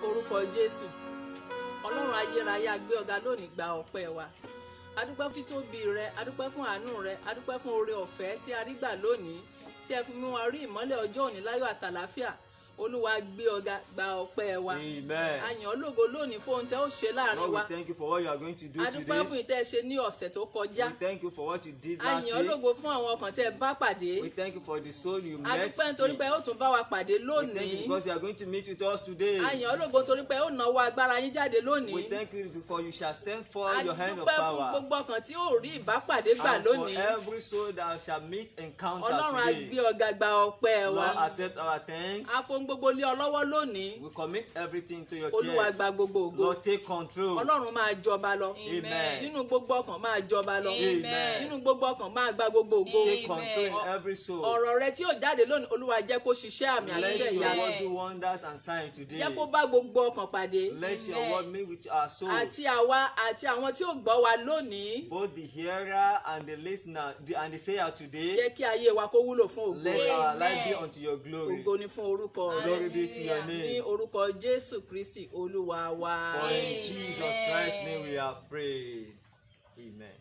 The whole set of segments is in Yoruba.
orúkọ Jésù. Ọlọ́run ayérayé a gbé ọ̀gá lónìí, gba ọpẹ́ wa. A dúpẹ́ fún títóbi rẹ, a dúpẹ́ fún àánú rẹ, a dúpẹ́ fún oore ọ̀fẹ́ tí a rí gbà lónìí, tí ẹ fi mú wa rí ìmọ́lẹ̀ ọjọ́ òní láyọ̀ àtàlàáfíà. Olúwa gbé ọ̀gá, gba ọpẹ́ wa. Amen. A yìn ọ́ lógo lónìí fún ohun tẹ́ ó ṣe láàrin Lord, wa. we thank you for what you are going to do A today. dúpẹ́ fún ìtẹ́ ṣe ní ọ̀sẹ̀ tó kọjá. We thank you for what you did A last yìn ọ́ week. lógo fún àwọn ọkàn tẹ́ ẹ bá pàdé. We thank you for the soul you A met dúpẹ́ nítorí pé with. ó tún bá wa pàdé We thank you lónìí. because you are going to meet with us today. A yìn ọ́ lógo nítorí pé ó náwó agbára yín jáde We lónìí. thank you for you shall send A forth your hand of dúpẹ́ fún power. gbogbo ọkàn tí ó rí ìbápàdé gbà And for lónìí. every soul that shall meet encounter Ọlọ́run á today. gbé ọ̀gá, gba ọpẹ́ wa. Lord, accept our thanks. A fohùn gbogbo lé ọ lọ́wọ́ lónìí. We commit everything to your Olúwa care. gba gbogbo ògo. Lord, take control. Ọlọ́run máa jọba lọ. Amen. Nínú gbogbo ọkàn máa jọba lọ. Amen. Nínú gbogbo ọkàn máa gba gbogbo ògo. Take control in every soul. Ọ̀rọ̀ rẹ tí yóò jáde lónìí, Olúwa jẹ́ kó ṣiṣẹ́ àmì àti Let iṣẹ́ your ìyanu. word do wonders and signs today. Jẹ́ kó bá gbogbo ọkàn pàdé. Let your word meet with our souls. Àti àwa àti àwọn tí ó gbọ́ wa lónìí. Both the hearer and the listener and the sayer today. Jẹ́ kí ayé wa kó wúlò fún ògo Let rẹ. our life be unto your glory. Ògo ni fún orúkọ rẹ. Glory be to your Ní name. orúkọ Jésù Kristi Olúwa wa. For in Jesus Christ's name we have prayed. Amen.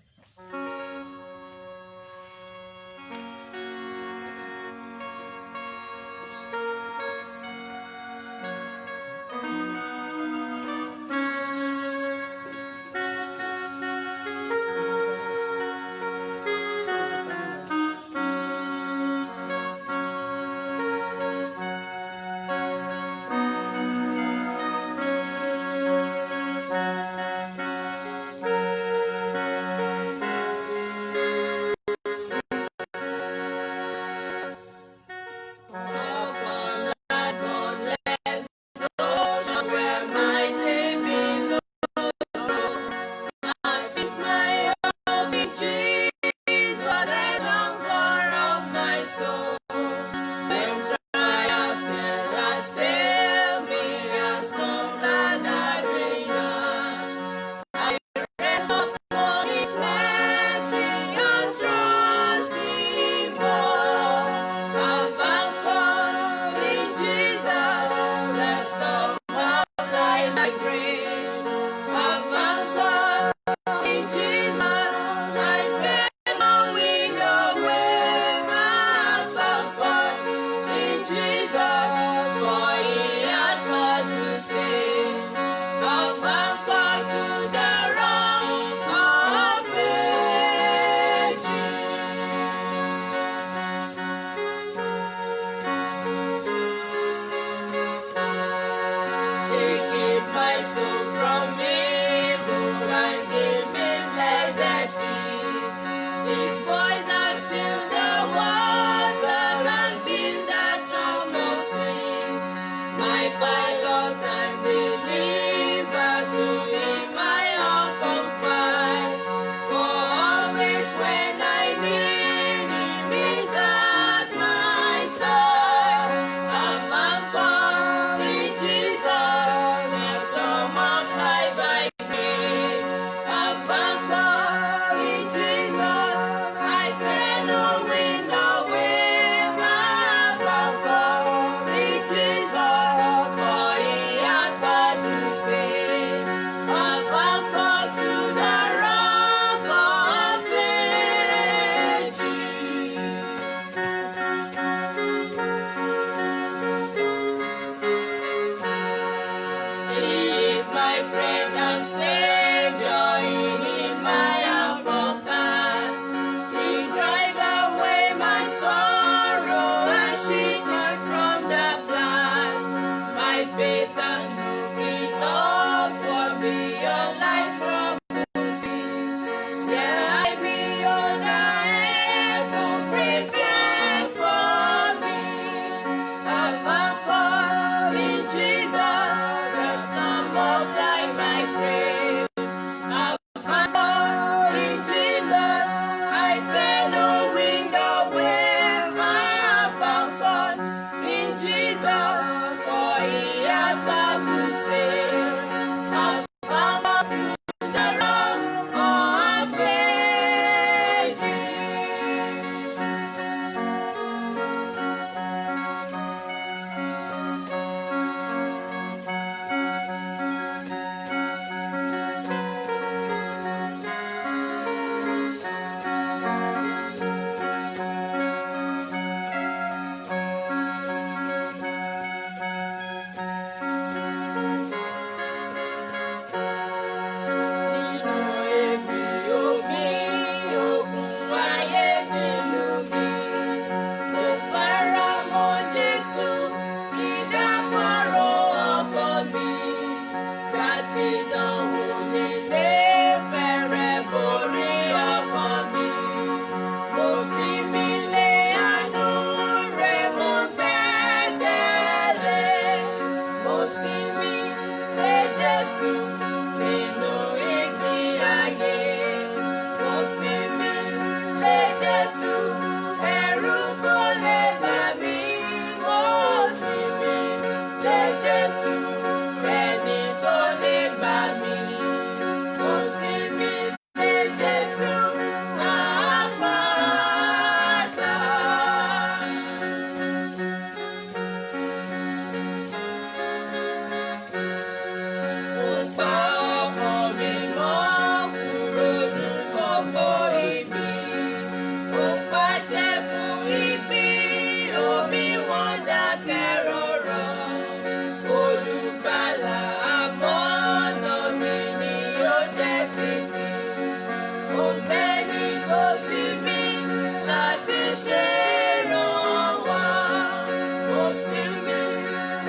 Bye.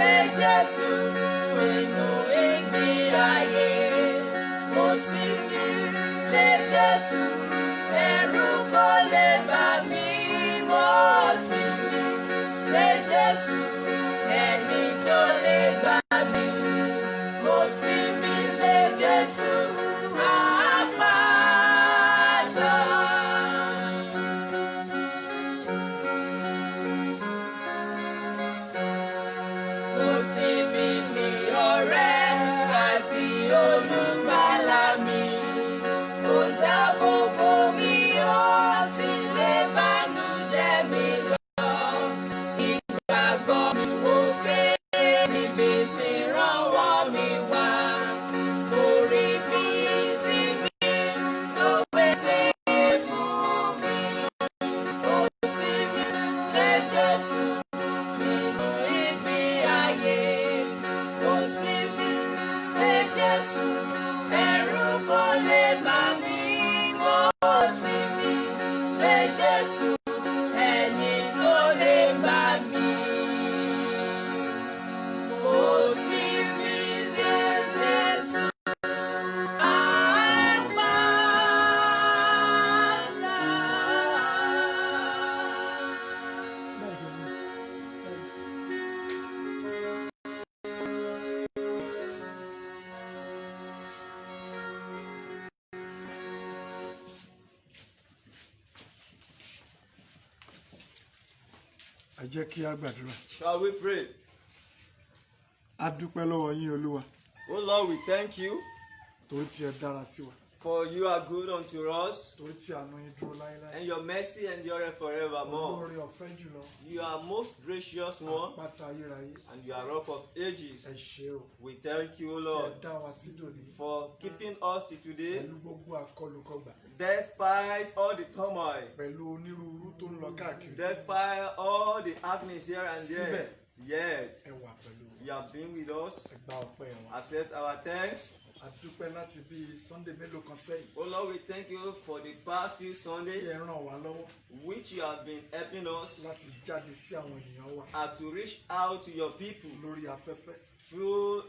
lé Jésù nínú ìgbé ayé. Mo sinmi lé Jésù, ẹ̀rù kò lè bà mí. Mo sinmi lé Jésù, ẹni tó lè gbà mí. Mo sinmi lé Jésù, àpáta. Mo sinmi ní ọ̀rẹ́ àti olùgbàlà mi. Ó dáàbò bò mí, ó sì lè bànújẹ́ mi lọ. Ìgbàgbọ́ mi wò pé níbi tí ìrànwọ́ mi wà. Orí bí ìsinmi tó pèsè fún mi. Ó sinmi lé Jésù nínú ìgbé ayé. Ó sinmi lé Jésù, ẹ̀rù kò lè bà mí. Mo sinmi lé Jésù, ẹni tó lè gbà mí. Mo sinmi lé Jésù, àpáta. Ẹ jẹ́ kí a gbàdúrà. Shall we pray? A dúpẹ́ lọ́wọ́ yín Olúwa Oh Lord, we thank you torí tí ẹ dára sí wa, for you are good unto us, torí tí àánú yín dúró láéláé. and your mercy endureth forevermore. Olóore ọ̀fẹ́ jùlọ, You are most gracious one, àpáta ayérayé. and you are rock of ages. Ẹ ṣé o, We thank you, O tí ẹ Lord, dá wa sí dòní for keeping us till today, pẹ̀lú gbogbo àkọlùkọgbà, despite all the turmoil, pẹ̀lú onírúurú tó ń lọ káàkiri. despite all the happenings here and there. Yet, Ẹ wà pẹ̀lú wa. you have been with us. Ẹ gba ọpẹ́ wa. Accept our thanks. A dúpẹ́ láti bí Sunday mélòó kan sẹ́yìn Oh Lord, we thank you for the past few tí Sundays, ẹ ràn wá lọ́wọ́ which you have been helping us láti jáde sí àwọn ènìyàn wa and to reach out to your people lórí afẹ́fẹ́ through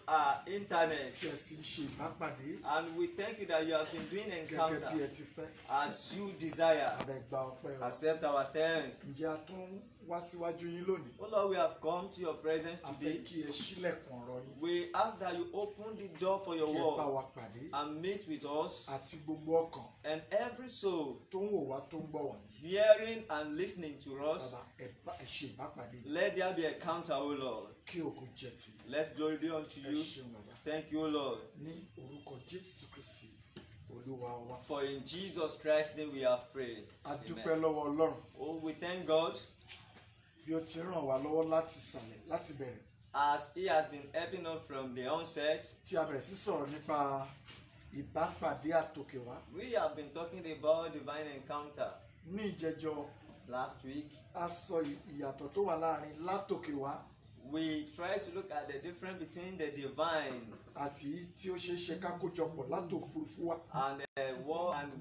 internet. tí ẹ sì ń ṣe ìbápàdé And we thank you that you have been doing gẹ́gẹ́ bí encounter ẹ ti fẹ́. as you desire. Àbẹ̀ gba ọpẹ́ wa. Accept our thanks. Ǹjẹ́ a tún wá síwájú yín lónìí? Oh Lord, we have come to your presence A fẹ́ today. kí ẹ ṣílẹ̀kùn ọ̀rọ̀ yín. We ask that you open the door for your Kí ẹ bá word wa pàdé and meet with us àti gbogbo ọkàn and every soul tó ń wò wá tó ń gbọ́ wá. hearing and listening to us. Bàbá ẹ ṣe ìbápàdé Let there be a counter, O Lord. kí ògo jẹ́ ti. Let glory be unto Ẹ you. ṣeun bàbá. Thank you, O Lord. Ní orúkọ Jésù Kristì Olúwa wa. For in Jesus Christ's name we have prayed. A dúpẹ́ Amen. lọ́wọ́ Ọlọ́run Oh, we thank God bí ó ti ràn wá lọ́wọ́ láti sàlẹ̀ láti bẹ̀rẹ̀. as He has been helping us from the onset. Tí a bẹ̀rẹ̀ sí sọ̀rọ̀ nípa ìbápàdé àtòkèwá. We have been talking about divine encounter. Ní ìjẹjọ Last week, a sọ ìyàtọ̀ tó wà láàrin látòkèwá we tried to look at the difference between the divine àti tí ó ṣeé ṣe ká kójọpọ̀ látòfurufú wá. and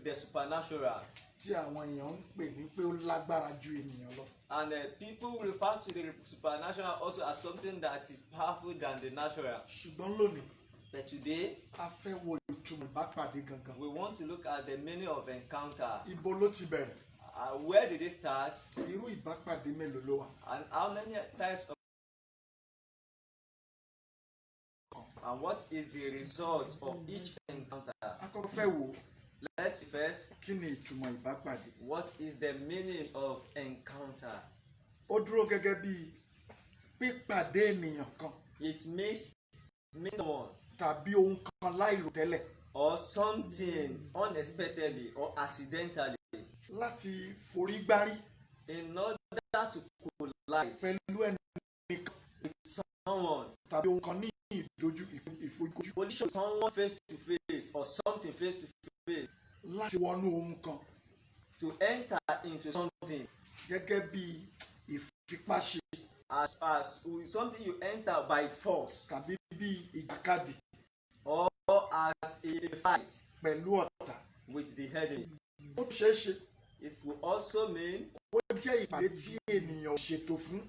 the supernatural. Tí àwọn èèyàn ń pè ní pé ó lágbára ju ènìyàn lọ. And people refer to the supernatural also as something that is powerful than the natural. Ṣùgbọ́n lónìí But today, a fẹ́ wo ìtumọ̀ ìbápàdé gangan. we want to look at the meaning of encounter. Ibo ló ti bẹ̀rẹ̀? Where did it start? Irú ìbápàdé mélòó ló wà? And how many types of and what is the result of each encounter? Akọ́kọ́ fẹ́ wò Let's see first, kí ni ìtumọ̀ ìbápàdé. what is the meaning of encounter? Ó dúró gẹ́gẹ́ bí pípàdé ènìyàn kan It means someone tàbí ohun kan láìròtẹ́lẹ̀ or something unexpectedly or accidentally láti forí gbárí in order to collide pẹ̀lú ẹnìkan with someone, tàbí ohun kan ní ìfojúkojú position someone face to face or something face to face, láti wọnú ohun kan to enter into something gẹ́gẹ́ bí ìfipáṣe as something you enter by force tàbí bí ìjàkadì or as a fight pẹ̀lú ọ̀tá. with the enemy. Ó ṣeé ṣe It could also mean ó jẹ́ ìpàdé tí ènìyàn ò ṣètò fún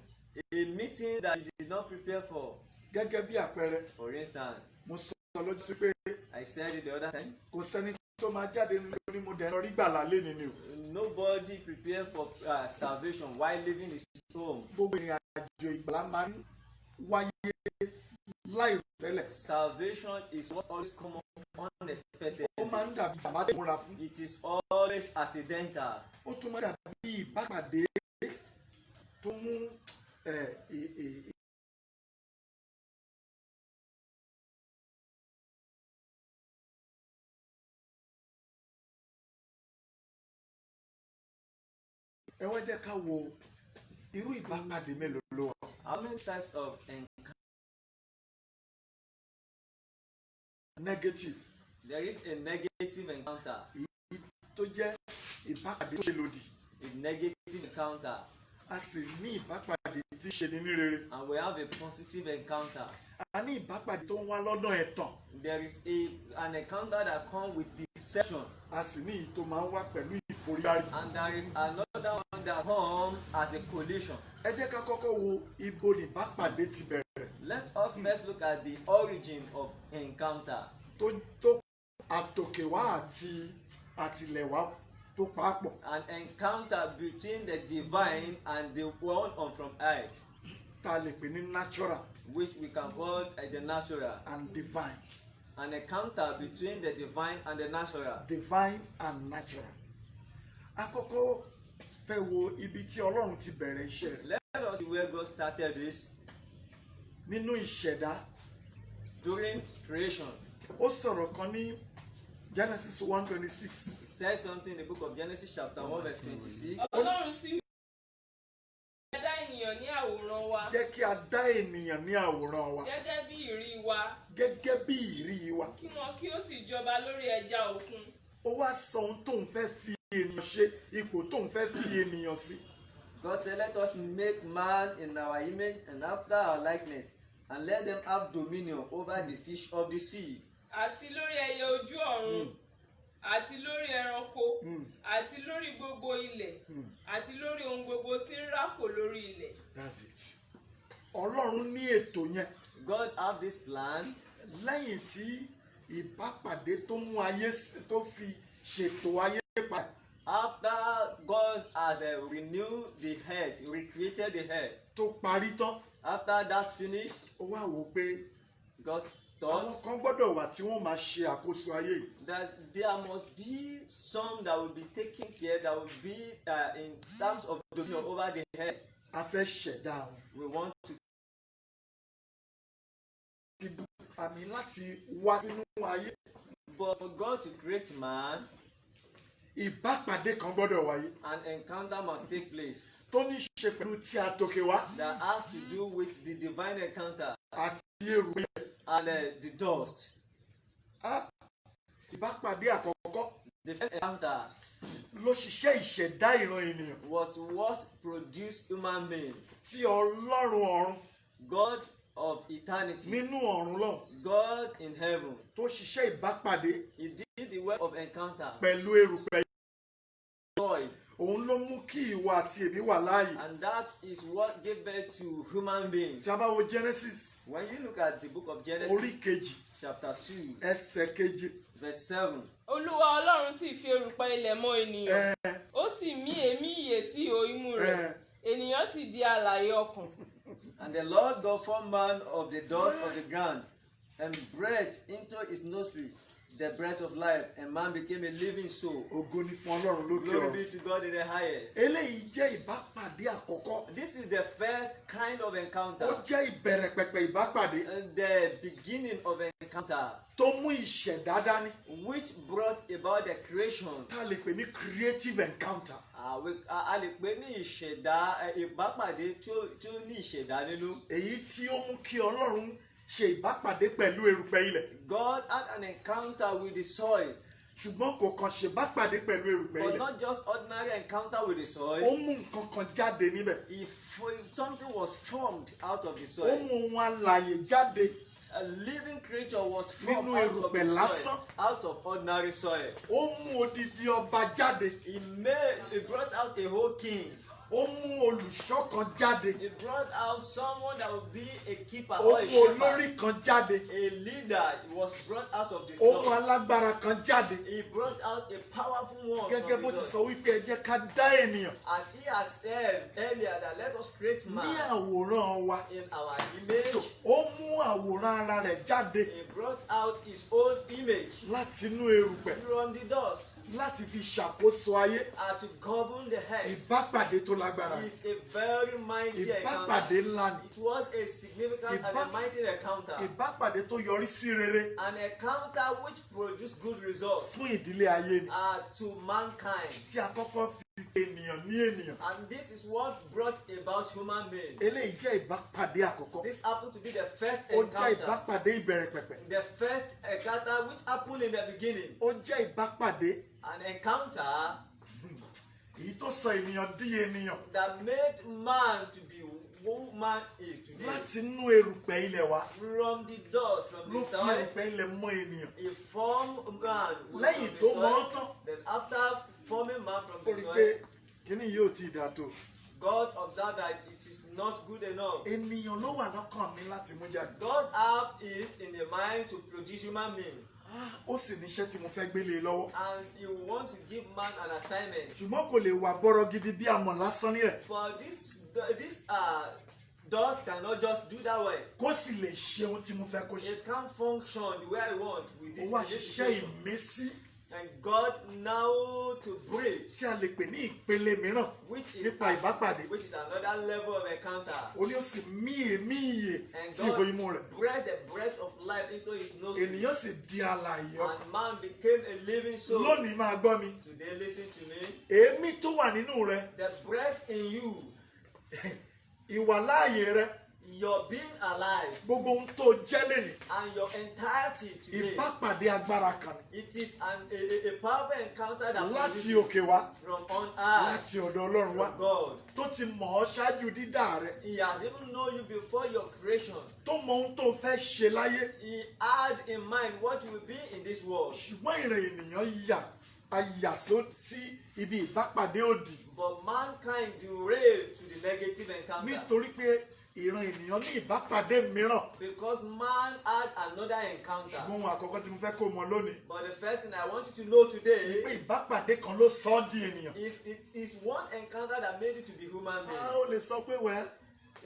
a meeting that you did not prepare for. Gẹ́gẹ́ bí àpẹẹrẹ, For instance, mo sọ lójú sí pé I said it the other time, kò sẹ́ni tó máa jáde nítorí mo dẹ̀ lọ rí gbàlà léni ni o. nobody prepared for salvation while living his home. Gbogbo ìrìn àjò ìgbàlà máa ń wáyé láìròtẹ́lẹ̀. Salvation is what always come up unexpected. Ó máa ń dàbí bàbá tó múra fún. It is always accidental. Ó tún máa dàbí ìbápàdé tó mú ẹ wá jẹ́ ká wo irú ìbápàdé mélòó ló wà. How many types of Negative there is a negative encounter, tó jẹ́ ìbápàdé tó ṣe lòdì. a negative encounter, A sì ní ìbápàdé tí ṣe ní ní rere. and we have a positive encounter. A ní ìbápàdé tó ń wá lọ́dọ̀ ẹ̀tàn. There is an encounter that comes with deception, A sì ní èyí tó máa ń wá pẹ̀lú ìforígbárí. and there is another one that comes as a collision. Ẹ jẹ́ ká kọ́kọ́ wo ibo ni ìbápàdé ti bẹ̀rẹ̀. Let us first look at the origin of encounter. Tó àtòkèwá àti àtìlẹ̀wá tó papọ̀. An encounter between the divine and the one on from earth, Tá a lè pè ní natural which we can call the natural. and divine. An encounter between the divine and the natural. Divine and natural. Àkọ́kọ́ fẹ́ wo ibi tí Ọlọ́run ti bẹ̀rẹ̀ iṣẹ́ rẹ̀. Let us see where God started this. Nínú ìṣẹ̀dá, During creation, ó sọ̀rọ̀ kan ní Genesis 1:26. it says something in the book of Genesis chapter 1 verse 26. Ọlọ́run sì dá ènìyàn ní àwòrán wa Jẹ́ kí a dá ènìyàn ní àwòrán wa gẹ́gẹ́ bí ìrí wa gẹ́gẹ́ bí ìrí wa. kí wọn kí ó sì jọba lórí ẹja òkun Ó wá sọ ohun tóun fẹ́ fi ènìyàn ṣe, ipò tóun fẹ́ fi ènìyàn sí. God said, let us make man in our image and after our likeness, and let them have dominion over the fish of the sea, àti lórí ẹyẹ ojú ọ̀run àti lórí ẹranko àti lórí gbogbo ilẹ̀ àti lórí ohun gbogbo tí ń rákò lórí ilẹ̀. That's it. Ọlọ́run ní ètò yẹn God have this plan lẹ́yìn tí ìbápàdé tó mú ayé tó fi ṣètò ayé padà. after God has renewed the earth, recreated the earth. Tó parí tán, After that finished, ó wá wò pé God àwọn thought kan gbọ́dọ̀ wà tí wọ́n máa ṣe àkóso ayé yìí. that there must be some that will be taking care, that will be in terms of dominion over the earth. A fẹ́ ṣẹ̀dá wọn. We want to Àmì láti wá sínú ayé. for God to create man, Ìbápàdé kan gbọ́dọ̀ wáyé an encounter must take place tó ní ṣe pẹ̀lú tí a tòkè wá that has to do with the divine encounter àti èrò yẹn. and the dust. Ìbápàdé àkọ́kọ́ The first encounter ló ṣiṣẹ́ ìṣẹ̀dá ìran ènìyàn was what produced human being. tí Ọlọ́run ọ̀run God of eternity, nínú ọ̀run lọ́hùn God in heaven, tó ṣiṣẹ́ ìbápàdé He did the work of encounter. pẹ̀lú erùpẹ̀. Joy, Òun ló mú kí ìwà àti èmi wà láàyè. and that is what gave birth to human beings. Tí a bá wo Genesis When you look at the book of orí Genesis, kejì chapter 2, ẹsẹ̀ keje. verse 7, Olúwa Ọlọ́run sì fi erùpẹ̀ ilẹ̀ mọ́ ènìyàn ó sì mí èémí ìyè sí ihò imú rẹ̀ ènìyàn sì di alààyè ọkàn. and the Lord God formed man of the dust of the ground, and breathed into his nostrils the breath of life, and man became a living soul. Ògo ni fún Ọlọ́run lókè Glory ọ̀run. be to God in the highest. Eléyìí jẹ́ ìbápàdé àkọ́kọ́. This is the first kind of Ó encounter, jẹ́ ìbẹ̀rẹ̀ pẹ̀pẹ̀ ìbápàdé and the beginning of encounter, tó mú ìṣẹ̀dá dání. which brought about the creation. Tá a lè pè ní creative encounter. A lè pè ní ìṣẹ̀dá ìbápàdé tí ó ní ìṣẹ̀dá nínú. Èyí tí ó mú kí Ọlọ́run ṣe ìbápàdé pẹ̀lú erùpẹ̀ ilẹ̀. God had an encounter with the soil, Ṣùgbọ́n kò kàn ṣe ìbápàdé pẹ̀lú erùpẹ̀ but ilẹ̀. not just ordinary encounter with the Ó soil. mú nǹkan kan jáde níbẹ̀. If something was formed out of the Ó soil, mú ohun alààyè jáde. a living creature was formed Nínú out of the erùpẹ̀ lásán. soil, out of ordinary soil. Ó mú odidi ọba jáde. He brought out a whole king. ó mú olùṣọ́ kan jáde. He brought out someone that would be a keeper Ó or a mú shepherd. olórí kan jáde. A leader was brought out of the Ó mú storm. alágbára kan jáde. He brought out a powerful one Gẹ́gẹ́ from bó the ti dust. sọ wípé ẹ jẹ́ ká dá ènìyàn As he has said earlier that let us create ní man àwòrán wa. in our image. So, ó mú àwòrán ara rẹ̀ jáde He brought out his own image láti inú erùpẹ̀ from the dust láti fi ṣàkóso ayé. and to govern the head. Ìbápàdé tó lágbára. It's a very mighty Ìbápàdé encounter. ńlá ni. It was a significant and a mighty encounter. Ìbápàdé tó yọrí sí rere An encounter which produced good results fún ìdílé ayé ni. to mankind. Tí a kọ́kọ́ fi ènìyàn ní ènìyàn. And this is what brought about human being. Eléyìí jẹ́ ìbápàdé àkọ́kọ́. This happened to be the first Ó jẹ́ encounter. ìbápàdé ìbẹ̀rẹ̀ pẹ̀pẹ̀. The first encounter which happened in the beginning. Ó jẹ́ ìbápàdé An encounter èyí tó sọ ènìyàn di ènìyàn that made man to be who man is today. láti inú erùpẹ̀ ilẹ̀ wa From the dust, from ló the fi soil, erùpẹ̀ ilẹ̀ mọ́ ènìyàn. he formed man from Lẹ́yìn the tó mọ̀ ọ́ soil. tán, Then after forming man from ó the rí i soil, pé kíní yóò ti dà tó. God observed that it is not good enough. Ènìyàn ló wà lọ́kàn mi láti mú jáde. God have it in the mind to produce human being. Ó sì níṣẹ́ tí mo fẹ́ gbélé e lọ́wọ́. And he want to give man an assignment. Ṣùgbọ́n kò lè wà bọ́rọ̀ gidi bí amọ̀ lásán ní ẹ̀. For this dust cannot just do that way. Kó sì lè ṣe ohun tí mo fẹ́ kó ṣe. It can't function the way I want with Ó this. wá in this ṣiṣẹ́ situation. ìmísí And God now to breathe, tí a lè pè ní ìpele mìíràn which is nípa ìbápàdé. another level of encounter. Ó ní ó sì mí èémí ìyè And sí ìbò God imú rẹ̀. breathed the breath of life into his nostrils. Ènìyàn sì di alààyè ọkàn. And man became a living soul. Lónìí máa gbọ́ mi. Today listen to me. Èémí tó wà nínú rẹ̀, The breath in you, ìwàláàyè rẹ̀, your being alive, gbogbo ohun tó jẹ́ lẹ́nìí. and your entirety today. Ìbápàdé agbára kan ni. It is a powerful encounter that Láti produces òkè wá, from on earth láti ọ̀dọ̀ Ọlọ́run wá. from God. Tó ti mọ̀ ọ́ ṣáájú dídá rẹ̀. He has even known you before your creation. Tó mọ ohun tó fẹ́ ṣe láyé. He had in mind what you will be in this world. Ṣùgbọ́n ìrìn ènìyàn yà sí ibi ìbápàdé òdì. But mankind derailed to the negative encounter. Nítorí pé ìran ènìyàn ní ìbápàdé mìíràn. Because man had another encounter. Ṣùgbọ́n ohun àkọ́kọ́ tí mo fẹ́ kó mọ̀ lónìí. But the first thing I want you to know today Pé ìbápàdé kan ló sọ ọ́ di ènìyàn. is it is one encounter that made you to be human being. Ó lè sọ pé wẹ́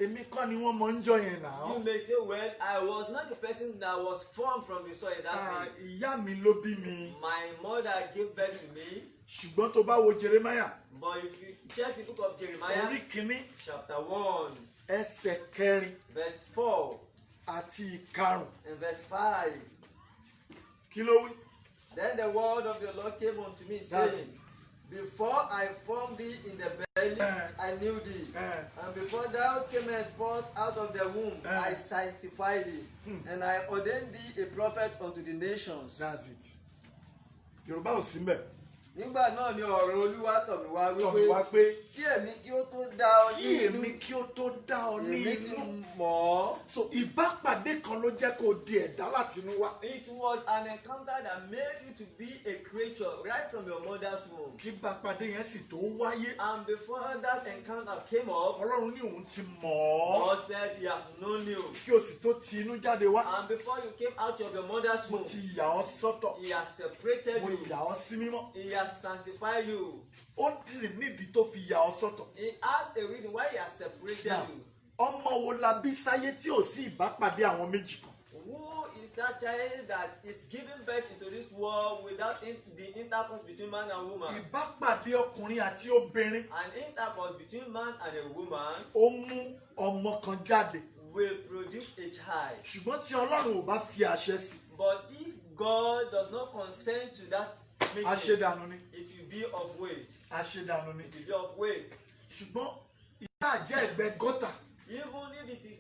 èmi kọ́ ni wọ́n mọ̀ ń jọ yẹn You náà. may say, well, I was not the person that was formed from the soil that day. Ìyá mi ló bí mi. My mother gave birth to me. Ṣùgbọ́n tó bá wo Jeremáyà But if you check the book of Jeremiah, orí kìíní chapter 1, ẹsẹ̀ kẹrin verse 4 àti ìkarùn. and verse 5, Kí ló wí? then the word of the Lord came unto me, That's saying, it. Before I formed thee in the belly, I knew thee. And before thou camest forth out of the womb, I sanctified thee. And I ordained thee a prophet unto the nations. That's it. Yorùbá ò sí mbẹ̀. Nígbà náà ni ọ̀rọ̀ Olúwa tọ̀ mí wá Tọ̀ mí wá pé kí èmi kí ó tó dá ọ ní kí inú, èmi kí ó tó dá ọ ní èmi ti inú. mọ̀ ọ́. So ìbápàdé kan ló jẹ́ kó di ẹ̀dá láti inú wá. It was an encounter that made you to be a creature right from your mother's womb. Kí ìbápàdé yẹn sì tó wáyé. And before that encounter came up, Ọlọ́run ní òun ti mọ̀ ọ́. God said he has known you. Kí o sì tó ti inú jáde wá. And before you came out of your mother's Mo womb, ti yà ọ́ sọ́tọ̀. he has separated Mo you. yà ọ́ sí mímọ́. He has sanctified you. Ó sì nídìí tó fi yà ọ́ sọ́tọ̀. He has a reason why he has separated Now, you. ọmọ wo la bí sáyé tí ò sí ìbápàdé àwọn méjì kan? Who is that child that is giving birth into this world without the intercourse between man and woman? Ìbápàdé ọkùnrin àti obìnrin. An intercourse between man and a woman Ó mú ọmọ kan jáde. will produce a child. Ṣùgbọ́n tí Ọlọ́run ò bá fi àṣẹ sí, But if God does not consent to that making, àṣedànù ni. it will be of waste. Àṣedànù ni. It will be of waste. Ṣùgbọ́n ìyá àjẹ́ ẹ̀gbẹ́ gọ́tà Even if it is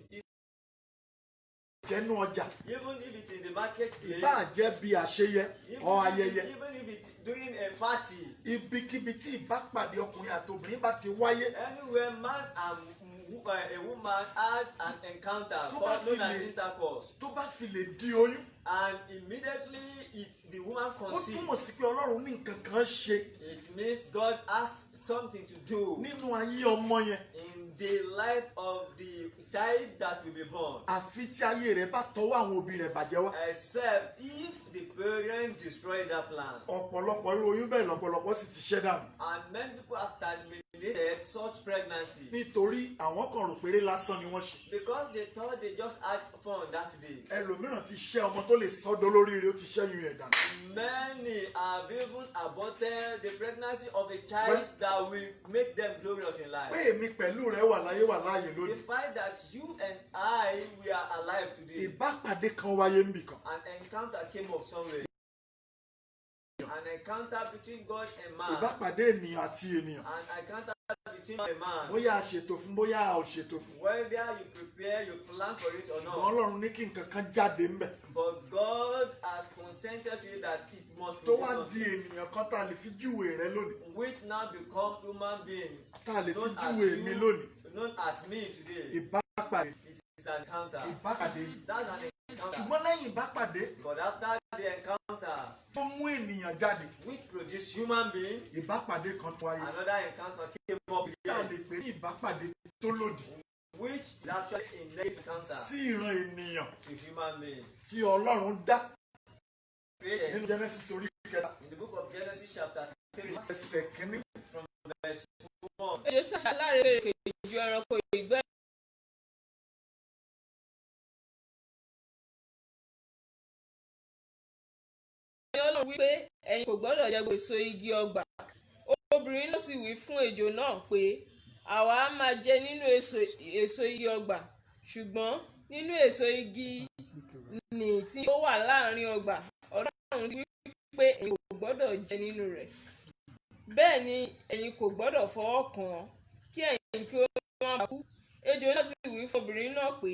jẹ́nu ọjà. even if it's in the marketplace, Ìbá àjẹ́ bí àṣeyẹ ọ ayẹyẹ. even if it's during a party, Ibikíbi tí ìbápàdé ọkùnrin àti obìnrin bá ti wáyé. anywhere man and a woman had an encounter known as intercourse, Tó bá fi lè di oyún. and immediately the woman Ó conceived, túmọ̀ sí pé Ọlọ́run ní nǹkan kan ṣe. it means God has something to do nínú ayé ọmọ yẹn. in the life of the child that will be born, àfi tí ayé rẹ̀ bá tọwọ́ àwọn òbí rẹ̀ bàjẹ́ wá. except if the parents destroy that plan. ọ̀pọ̀lọpọ̀ irú oyún bẹ́ẹ̀ lọ́pọ̀lọpọ̀ sì ti ṣẹ́ dànù. And many people have terminated such pregnancy nítorí àwọn kan rò péré lásán ni wọ́n ṣe. because they thought they just had fun that day. ẹlòmíràn ti ṣẹ́ ọmọ tó lè sọ́dọ̀ lóríire ó ti ṣẹ́yún rẹ̀ dànù. Many have even aborted the pregnancy of a child that will make them glorious in life. pé èmi pẹ̀lú rẹ̀ wà láyé The lónìí. fact that you and I, we are alive today, ìbápàdé kan wáyé níbì kan. an encounter came up somewhere. An encounter between God and man. ìbápàdé ènìyàn àti ènìyàn. An encounter between a man. bóyá a ṣètò fún bóyá a ò ṣètò fún. Whether you prepare, you plan for it or ṣùgbọ́n not. Ọlọ́run ní kí nǹkan kan jáde ńbẹ̀. But God has consented to you that it must tó produce wá di something, ènìyàn kan tá a lè fi júwe rẹ̀ lónìí. which now become human being, tá a lè fi known as júwe mi lónìí. you, known as me today. ìbápàdé. It is an encounter. ìbápàdé. That's an encounter. ṣùgbọ́n lẹ́yìn ìbápàdé But after the encounter, tó mú ènìyàn jáde. which produced human being, ìbápàdé kan tó wáyé. another encounter came up tá a again, lè pè ní ìbápàdé tó lòdì which is actually a negative encounter sí ìran ènìyàn to human being. tí Ọlọ́run dá Created nínú Genesis orí kẹta in the book of Genesis chapter 3 ẹsẹ̀ kínní. from verse 1. ejò ṣàṣàlárè kejì ẹranko ìgbẹ́. Ọlọ́run wí pé ẹ̀yin kò gbọ́dọ̀ jẹ èso igi ọgbà. Obìnrin náà sì wí fún ejò náà pé àwa á máa jẹ nínú èso igi ọgbà, ṣùgbọ́n nínú èso igi nì tí ó wà láàrin ọgbà Ọlọ́run wí pé ẹ̀yin kò gbọ́dọ̀ jẹ nínú rẹ̀. Bẹ́ẹ̀ ni ẹ̀yin kò gbọ́dọ̀ fọwọ́ kàn án kí ẹ̀yin kí ó má bàa kú. Ejò náà sì wí fún obìnrin náà pé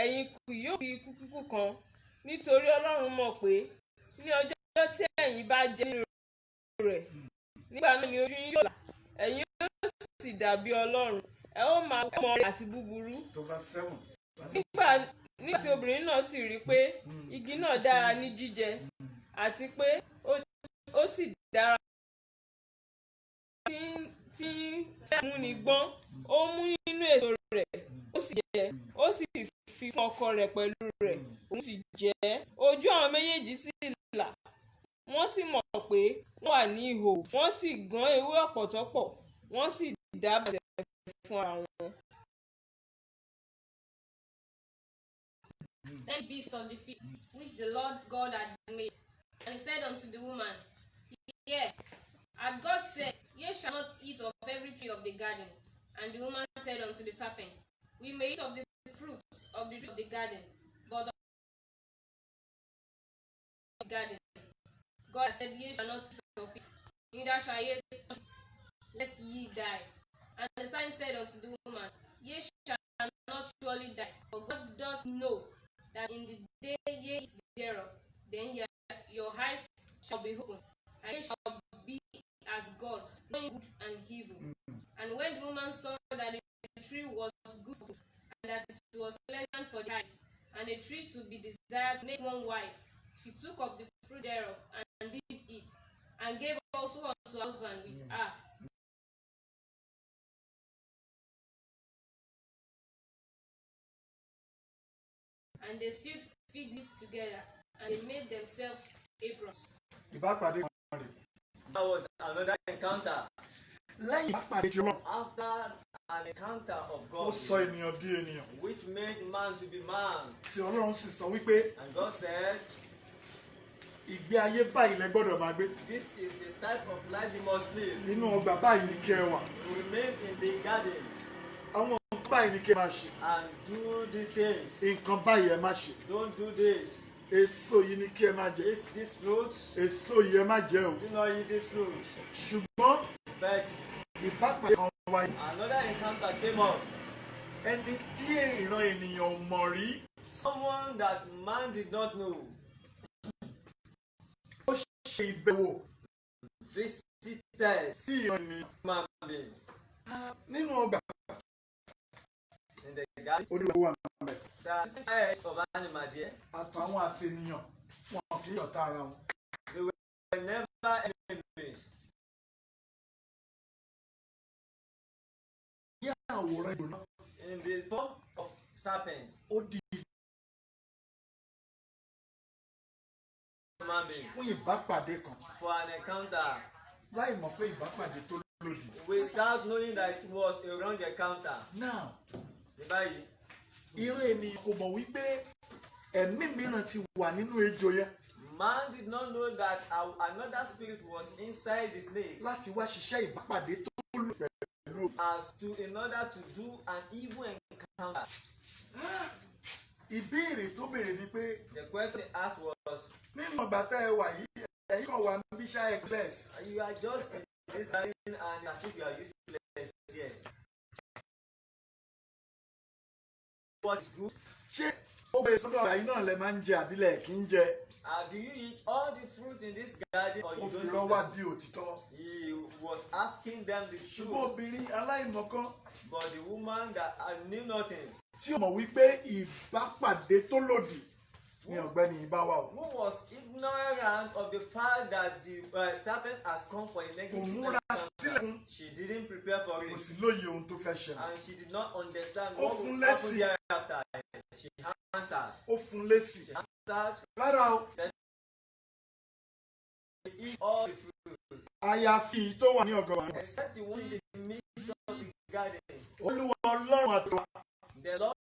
ẹ̀yin kì yóò fi ikú kíkú kan, nítorí Ọlọ́run mọ̀ pé ní ọjọ́ tí ẹ̀yin bá jẹ nínú rẹ̀, nígbà náà ni ojú yín yóò là, ẹ̀yin yóò sì dàbí Ọlọ́run, ẹ ó máa mọ rere àti búburú. tó bá sẹ́wọ̀n. Nígbà tí obìnrin náà sì rí i pé igi náà dára ní jíjẹ àti pé ó sì dára tí ń fẹ́ múni gbọ́n, ó mú nínú èso rẹ̀, ó sì jẹ, ó sì fi fún ọkọ rẹ̀ pẹ̀lú rẹ̀, òun sì jẹ ẹ́. Ojú àwọn méjèèjì sì là, wọ́n sì mọ̀ pé wọ́n wà ní ìhòòhò, wọ́n sì gán ewé ọ̀pọ̀tọ́ pọ̀, wọ́n sì dá bàtẹ́ fún ara wọn. Then beast of the field, which the Lord God had made. And he said unto the woman, Yea, had God said, Ye shall not eat of every tree of the garden. And the woman said unto the serpent, We may eat of the fruit of the tree of the garden, but of the garden God has said, Ye shall not eat of it, neither shall ye touch it, lest ye die. And the serpent said unto the woman, Ye shall not surely die, for God doth know that in the day ye eat thereof, then your eyes shall be opened, and ye shall be as gods, knowing good and evil. And when the woman saw that the tree was good for food, and that it was pleasant for the eyes, and a tree to be desired to make one wise, she took of the fruit thereof, and did eat, and gave also unto her husband with her. And they sewed fig leaves together, and they made themselves aprons. ìbápàdé kan rè. That was another encounter. lẹ́yìn ìbápàdé tí Ọlọ́run After an encounter of ó God, sọ ènìyàn di ènìyàn which made man to be man. tí Ọlọ́run sì sọ wípé And God said, ìgbé ayé báyìí lẹ gbọ́dọ̀ máa gbé. This is the type of life you must live. inú ọgbà báyìí ni kẹ́ ẹ wà. You remain in the garden àwọn nǹkan báyìí ni kẹ́ ẹ máa ṣe. and do these things. nǹkan báyìí ẹ má ṣe. Don't do this. èso yìí ni kẹ́ ẹ máa jẹ. Eat these fruits. èso yìí ẹ má jẹ o. Do not eat these fruits. ṣùgbọ́n But ìbápàdé kan wáyé. another encounter came up. ẹni tí ìran ènìyàn ò mọ̀ rí. Someone that man did not know ó ṣe ìbẹ̀wò visited sí ìran ènìyàn. human being nínú ọgbà in the garden. olúwa wà mẹ́. The heads of animal there, àtàwọn àtẹnìyàn wọn kì í yọ̀tá ara wọn. they were never enemies. àwòrán ìdùnnú in the form of serpent, ó di human being, fún ìbápàdé kan for an encounter, láì mọ̀ pé ìbápàdé tó lòdì. without knowing that it was a wrong encounter. Now Ní báyìí, irú ènìyàn kò mọ̀ wípé ẹ̀mí mìíràn ti wà nínú ejò yẹn man did not know that another spirit was inside the snake láti wá ṣiṣẹ́ ìbápàdé tó lòdì pẹ̀lú. as to in order to do an evil encounter. Ìbéèrè tó béèrè ni pé The question they asked was, nínú ọgbà tẹ́ ẹ wà yìí ẹ̀yin kan wà níbi iṣẹ́ ẹ̀gbẹ́s. you are just in this garden and as if you are useless here. What is good? Ṣé ó bẹ sọ́dọ̀ ọgbà yìí náà lẹ máa ń jẹ àbílẹ̀ kì í jẹ? Do you eat all the fruit in this garden or Ó you fi don't rọ́ eat wá them? bí òtítọ́. He was asking them the Ṣùgbọ́n truth, obìnrin aláìmọ̀kan but the woman that knew nothing, tí ó mọ̀ wípé ìbápàdé tó lòdì ni ọ̀gbẹ́ni yìí bá wà o. who was ignorant of the fact that the serpent has come for a Kò negative múra sílẹ̀ encounter. fún, She didn't prepare for kò it, sì lóye ohun tó fẹ́ ṣẹlẹ̀. and she did not understand Ó what fún would happen lésì. thereafter. She answered. Ó fún lésì. She answered, Rárá o, eat all the fruit àyàfi tó wà ní ọ̀gọ̀ except the one in the midst of the garden. Olúwa Ọlọ́run àtọ̀wá The Lord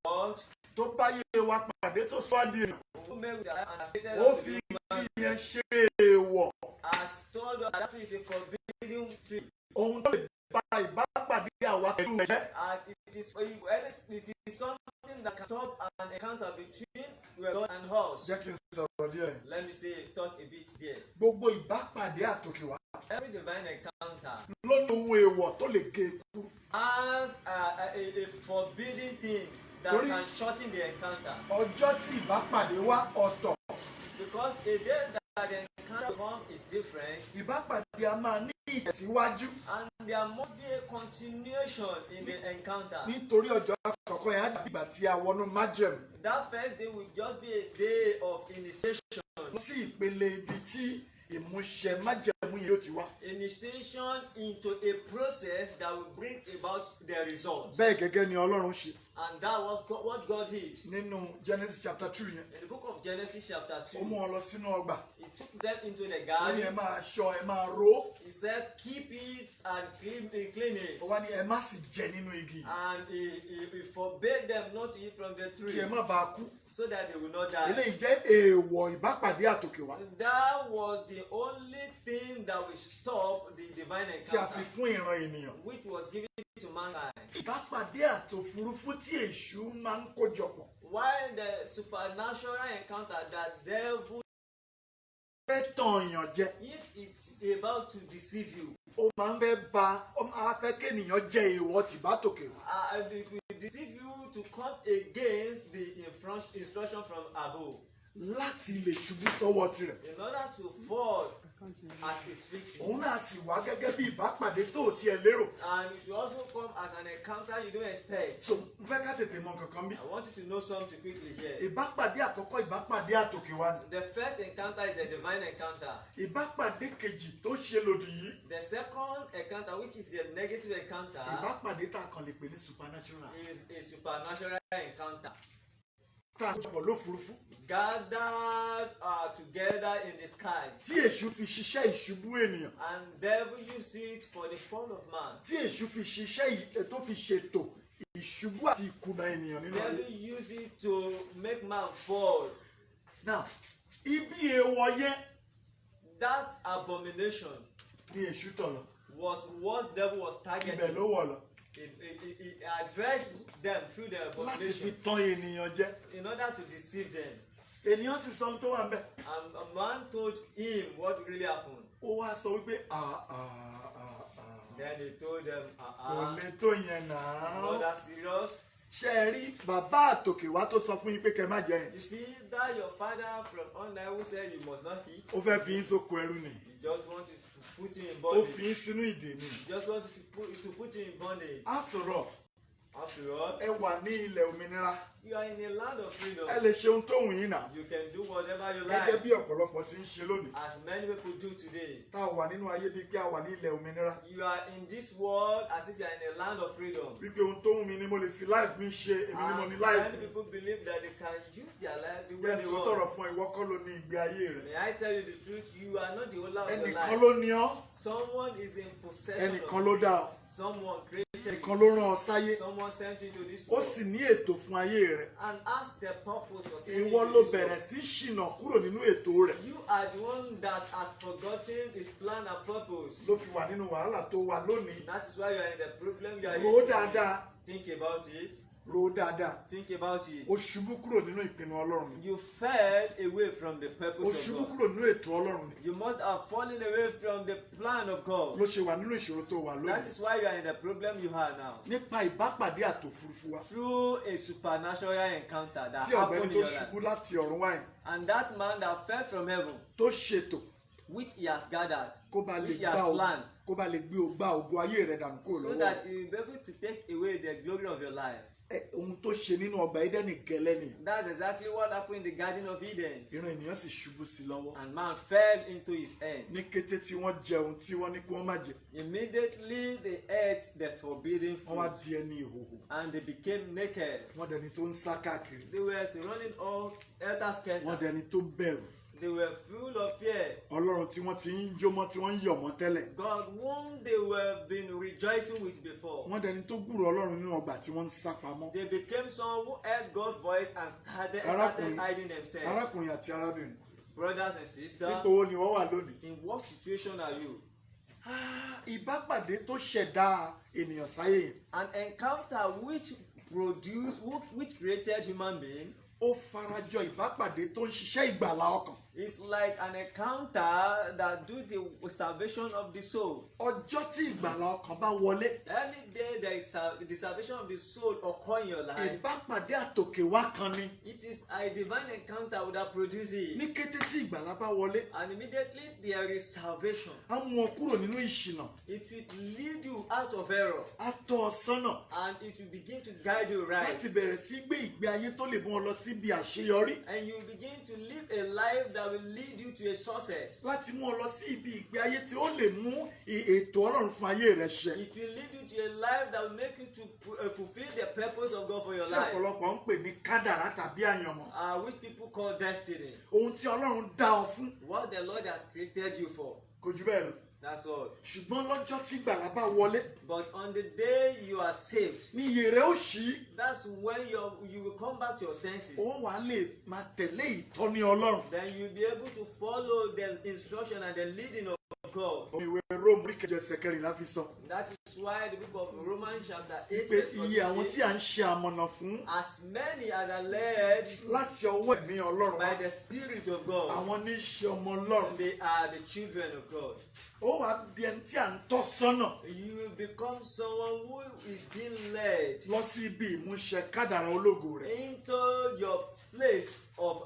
God, tó báyé wa pàdé tó sọ́ọ́dì rẹ̀. who made with and has stated Ó unto fi the kí woman, yẹn ṣe èèwọ̀. has told us that is a forbidden tree. Ohun tó lè ba ìbápàdé àwa pẹ̀lú rẹ̀ jẹ́. As it is something that can stop an encounter between God and us. Jẹ́ kí n sọ̀rọ̀ díẹ̀. Let me say, talk a bit there. Gbogbo ìbápàdé àtòkè wá Every divine encounter ló ní ohun èèwọ̀ tó lè gé e kúrú. has a forbidden thing that Torí- can shorten the encounter. Ọjọ́ tí ìbápàdé wá ọ̀tọ̀. Because a day that the encounter comes is different, Ìbápàdé a máa ní ìtẹ̀síwájú and there must be a continuation in the encounter. nítorí ọjọ́ àkọ́kọ́ yẹn á dàbí ìgbà tí a wọnú májẹ̀mú That first day will just be a day of initiation. lọ sí ìpele ibi tí ìmúṣẹ májẹ̀mú yìí yóò ti wá. Initiation into a process that will bring about the result. Bẹ́ẹ̀ gẹ́gẹ́ ni Ọlọ́run ṣe And that was what God did. nínú Genesis chapter 2 yẹn. In the book of Genesis chapter Ó 2, mú wọn lọ sínú ọgbà. he took them into the Ó ní ẹ garden. máa ṣọ́ ẹ máa ró. He said, keep it and clean it. Ó wá ní ẹ má sì jẹ nínú igi And he forbade them not to eat from the tree kí ẹ má bàa kú. so that they will not die. Eléyìí jẹ́ èèwọ̀ ìbápàdé àtòkè wá That was the only thing that will stop the divine tí a fi encounter, fún ìran ènìyàn. which was given to mankind. Ìbápàdé àtòfurufú tí èṣù máa ń kójọpọ̀. While the supernatural encounter that devil, Fẹ́ tàn èèyàn jẹ. if it's about to deceive you, Ó máa ń fẹ́ ó máa fẹ́ kéènìyàn jẹ èèwọ̀ tìbátòkè wá. it will deceive you to come against the instruction from above Láti lè ṣubú sọ́wọ́ tirẹ̀. in order to fall as its victim. Òun náà sì wá gẹ́gẹ́ bí ìbápàdé tó ò tiẹ̀ lérò. And it will also come as an encounter you don't expect. So mo fẹ́ ká tètè mọ kankan bí. I want you to know something quickly here. Ìbápàdé àkọ́kọ́ ìbápàdé àtòkè wá ni. The first encounter is the divine encounter. Ìbápàdé kejì tó ṣe lòdì yìí. The second encounter, which is the negative encounter, Ìbápàdé tá a kàn lè pè ní supernatural. is a supernatural encounter. Tá a jọpọ̀ lófurufú. Gathered together in the sky. Tí èṣù fi ṣiṣẹ́ ìṣubú ènìyàn. And devil use it for the fall of man. Tí èṣù fi ṣiṣẹ́ tó fi ṣètò ìṣubú àti ìkùnà ènìyàn nínú Devil ayé. use it to make man fall. Now, ibi èèwọ̀ yẹn That abomination ni èṣù tọ̀ lọ. was what devil was Ibẹ̀ targeting. ló wọ̀ lọ. He addressed them through the Láti fi abomination tàn ènìyàn jẹ. in order to deceive them. Ènìyàn sì sọ ohun tó wà ń bẹ̀. And a man told him what really happened. Ó wá sọ wípé Then he told them, kò lè tó yẹn it's náà. not that serious. Ṣé ẹ rí bàbá àtòkè wá tó sọ fún yín pé kẹ́ má jẹ yẹn? You see that your father from on high who said you must not eat, Ó fẹ́ fi yín sóko ẹrú ni. he just wanted to put you in Ó bondage. fi yín sínú ìdè ni. He just wanted to put you in bondage. After all, After all, ẹ wà ní ilẹ̀ òmìnira. you are in a land of freedom. Ẹ lè ṣe ohun tó wù yín náà. You can do whatever you Gẹ́gẹ́ like, bí ọ̀pọ̀lọpọ̀ ti ń ṣe lónìí. as many people do today. Tá a wà nínú ayé bíi pé a wà ní ilẹ̀ òmìnira. You are in this world as if you are in a land of freedom. Wípé ohun tó wù mí ni mo lè fi life mi ṣe, èmi ni mo ní And life many mi. people believe that they can use their life the way Jẹ́ they sọ tọrọ want. fún ẹ, ìwọ kọ́ ló ní ìgbé ayé rẹ̀. May I tell you the truth? You are not the owner of your Ẹnìkan life. ló ní ọ́, Someone is in possession ẹnìkan of ló you. dá ọ, Someone created ẹnìkan you. ló rán ọ sáyé. Someone sent you to this Ó world. sì ní ètò fún ayé rẹ̀. And ask the purpose for sending Ìwọ you ló to this bẹ̀rẹ̀ world. sí ṣìnà kúrò nínú ètò rẹ̀. You are the one that has forgotten his plan and purpose. Ló fi wà nínú wàhálà tó wà lónìí. That is why you are in the problem you are Rò ó in. dáadáa, Think about it. rò ó dáadáa. Think about it. Ó ṣubú kúrò nínú ìpinnu Ọlọ́run ni. You fell away from the Ó purpose ṣubú of God. kúrò nínú ètò Ọlọ́run ni. You must have fallen away from the plan of God. Ló ṣe wà nínú ìṣòro tó wà That lónìí. is why you are in the problem you are now. Nípa ìbápàdé àtòfurufú wa. Through a supernatural encounter that Tí ọ̀gbẹ́ni happened in tó your life. ṣubú láti ọ̀run wáyé. And that man that fell from heaven, Tó ṣètò which he has gathered, kó ba lè which he gbá has o planned, kó ba lè gbé o gbá ògo ayé rẹ̀ dànù kúrò so lọ́wọ́. that he will be able to take away the glory of your life. Ohun tó ṣe nínú ọgbà Édẹ́nì gẹ́lẹ́ ni. That's exactly what happened in the Garden of Eden. Ìran ènìyàn sì ṣubú sí lọ́wọ́. And man fell into his end. Ní kété tí wọ́n jẹun tí wọ́n ní kí wọ́n má jẹ. Immediately they ate the forbidden Wọ́n wá fruit di ẹni ìhòhò. and they became naked. Wọ́n dẹni tó ń sá káàkiri. They were running all Wọ́n helter-skelter. dẹni tó bẹ̀rù. They were full of fear. Ọlọ́run tí wọ́n ti ń jó mọ́ tí wọ́n ń yọ̀ mọ́ tẹ́lẹ̀. God, whom they were been rejoicing with before. Wọ́n dẹni tó gbúrò Ọlọ́run nínú ọgbà tí wọ́n ń sá pamọ́. They became someone who heard God's voice and started hiding themselves. Arákùnrin àti arábìnrin. Brothers and sisters, Nípò wo ni wọ́n wà lónìí? in what situation are you? Ìbápàdé tó ṣẹ̀dá ènìyàn sáyé yẹn. An encounter which which created human being Ó farajọ ìbápàdé tó ń ṣiṣẹ́ ìgbàlá ọkàn. is like an encounter that do the salvation of the soul. Ọjọ́ tí ìgbàlá ọkàn bá wọlé. Any day there is the salvation of the soul occur in your life, Ìbápàdé àtòkè wá kan ni. it is a divine encounter that produces Ní it. kété tí ìgbàlá bá wọlé. And immediately there is salvation. Á mú ọ kúrò nínú ìṣìnà. It will lead you out of error Á tọ́ ọ sọ́nà. and it will begin to guide you right. Láti bẹ̀rẹ̀ sí gbé ìgbé ayé tó lè mú ọ lọ síbi àṣeyọrí. And you begin to live a life that will lead you to a success. Láti mú ọ lọ sí ibi ìgbé ayé tí ó lè mú ètò Ọlọ́run fún ayé rẹ ṣẹ. It will lead you to a life that will make you to fulfill the purpose of God for your Tí life, ọ̀pọ̀lọpọ̀ ń pè ní kádàrá tàbí àyànmọ́. which people call destiny. Ohun tí Ọlọ́run dá ọ fún What the Lord has created you for. kò jù bẹ́ẹ̀ lọ. That's all. Ṣùgbọ́n lọ́jọ́ tí ìgbàlá bá wọlé. But on the day you are saved, Ní iye rẹ ó ṣí. that's when you will come back to your senses. Ó wàá lè máa tẹ̀lé ìtọ́ni Ọlọ́run. Then you'll be able to follow the instruction and the leading of God. Ìwé Róòmù orí kẹjọ ẹsẹ̀ kẹrìnlá fi sọ. That is why the book of Romans chapter 8 Pé verse iye àwọn 46, tí à ń ṣe àmọ̀nà fún as many as are led láti ọwọ́ ẹ̀mí Ọlọ́run by wá. the Spirit of God, Àwọn ní í ṣe ọmọ Ọlọ́run. they are the children of God. Ó wàá di ẹni tí à ń tọ́ sọ́nà You will become someone who is being led lọ sí ibi ìmúṣẹ kádàrá ológo rẹ̀. into your place of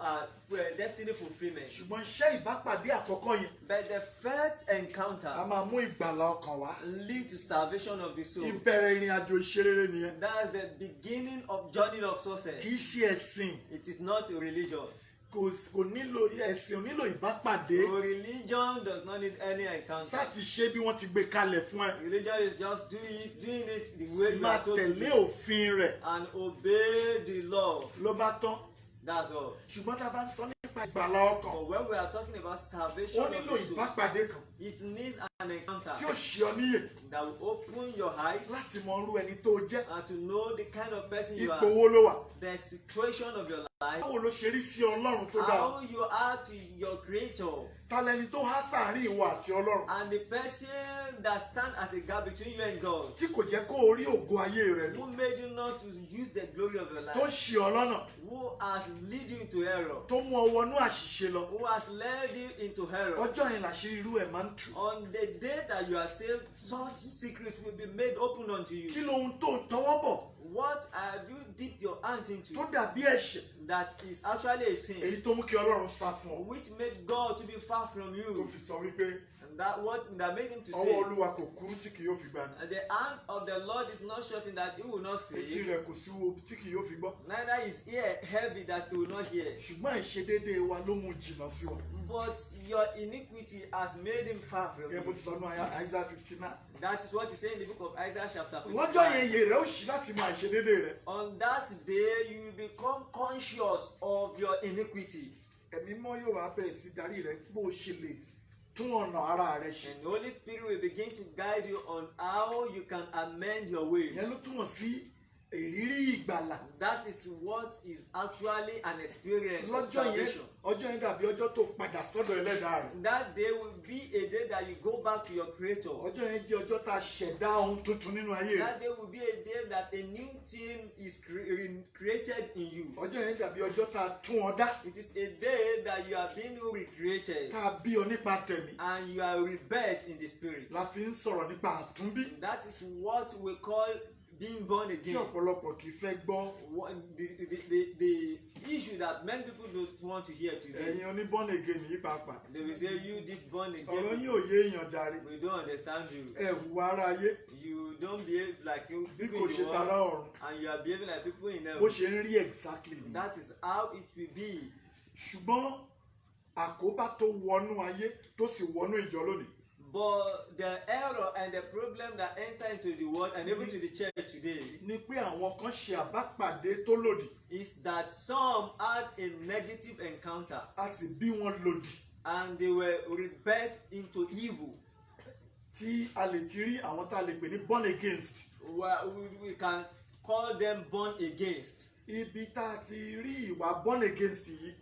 destiny fulfillment. Ṣùgbọ́n iṣẹ́ ìbápàdé àkọ́kọ́ yẹn But the first encounter a máa mú ìgbàlà ọkàn wá. lead to salvation of the soul. Ìbẹ̀rẹ̀ ìrìn àjò ìṣerere nìyẹn. That's the beginning of journey of success. Kì í ṣe ẹ̀sìn. It is not a religion. Kò nílò ẹ̀sìn ò nílò ìbápàdé. A religion does not need any encounter. Sáti ṣe bí wọ́n ti gbé kalẹ̀ fún ẹ. Religion is just doing it the way you Máa are told to tẹ̀lé do òfin rẹ̀ and obey the law. ló bá tán. That's all. Ṣùgbọ́n tá a bá ń sọ nípa ìgbàlà ọkàn, But when we are talking about salvation ó of nílò the soul, ìbápàdé kan it needs an encounter tí ó ṣe ọ níyè that will open your eyes láti mọ irú ẹni tó jẹ́. and to know the kind of person you Ipò are, wo ló wà? the situation of your life, Báwo ló ṣe rí sí Ọlọ́run tó dá ọ? how you are to your creator, Ta lẹni tó há sáàárín ìwọ àti Ọlọ́run? and the person that stands as a gap between you and God, Tí kò jẹ́ kó o rí ògo ayé rẹ̀ lò. who made you not to use the glory of your Tó life, ṣì ọ lọ́nà. who has lead you into error, Tó mú ọ wọnú àṣìṣe lọ. who has led you into error. Ọjọ́ yẹn làṣírí irú ẹ̀ máa ń tú. On the day that you are saved, such secrets will be made open unto Kí you. lohun tó ń tọwọ́ bọ̀? what have you dipped your hands into tó dàbí ẹ̀ṣẹ̀ that is actually a sin, èyí tó mú kí Ọlọ́run sá fún ọ which made God to be far from tó you, fi sọ wípé and that made him to ọwọ́ say, Olúwa kò kúrú tí kì yóò fi gbani the hand of the Lord is not short in that he will not etí save, rẹ̀ kò sí wo tí kì yóò fi gbọ́ neither is ear heavy that he will not hear. ṣùgbọ́n ìṣedéédéé wa ló mú jìnnà sí wa But your iniquity has made him far from gẹ́gẹ́ bó you. ti sọ ní Isaiah 59 That is what he said in the book of Isaiah chapter lọ́jọ́ 55. yẹn iye rẹ̀ ó ṣí láti mọ àìṣedéédéé rẹ̀ On that day, you will become conscious of your iniquity. ẹ̀mí mọ́ yóò wá bẹ̀rẹ̀ sí darí rẹ̀ bó o ṣe lè tún ọ̀nà ara rẹ̀ ṣe And the Holy Spirit will begin to guide you on how you can amend your ways. ìyẹn ló túmọ̀ sí ìrírí ìgbàlà That is what is actually an experience of lọ́jọ́ yẹn salvation. ọjọ́ yẹn dàbí ọjọ́ tó padà sọ́dọ̀ ẹlẹ́dàá rẹ̀ That day will be a day that you go back to your Creator. ọjọ́ yẹn jẹ́ ọjọ́ tá a ṣẹ̀dá ohun tuntun nínú ayé rẹ̀ That day will be a day that a new thing is created in you. ọjọ́ yẹn dàbí ọjọ́ tá a tún ọ dá It is a day that you are being recreated tá a bí ọ nípa tẹ̀mí and you are rebirthed in the Spirit. la fi ń sọ̀rọ̀ nípa àtúnbí That is what we call being born tí again. ọ̀pọ̀lọpọ̀ kì í fẹ́ gbọ́ The issue that many people don't want to hear today. ẹ̀yin oní-born again yìí pàápàá They will say, you this born ọ̀rọ̀ again, yín ò yé èèyàn jàre we don't understand you. ẹ hùwà ara ayé You don't behave like you bí people kò in ṣe the tara world, ọ̀run and you are behaving like people in bó heaven. ṣe ń rí exactly nìyẹn. That is how it will be. ṣùgbọ́n àkóbá tó wọnú ayé tó sì wọnú ìjọ lónìí But the error and the problem that enter into the world and even to the church today ni pé àwọn kan ṣe àbápàdé tó lòdì is that some had a negative encounter a sì bí wọn lòdì and they were rebirthed into evil. tí a lè ti rí àwọn tá a lè pè ní born against Well, we can call them born against. ibi tá a ti rí ìwà born against yìí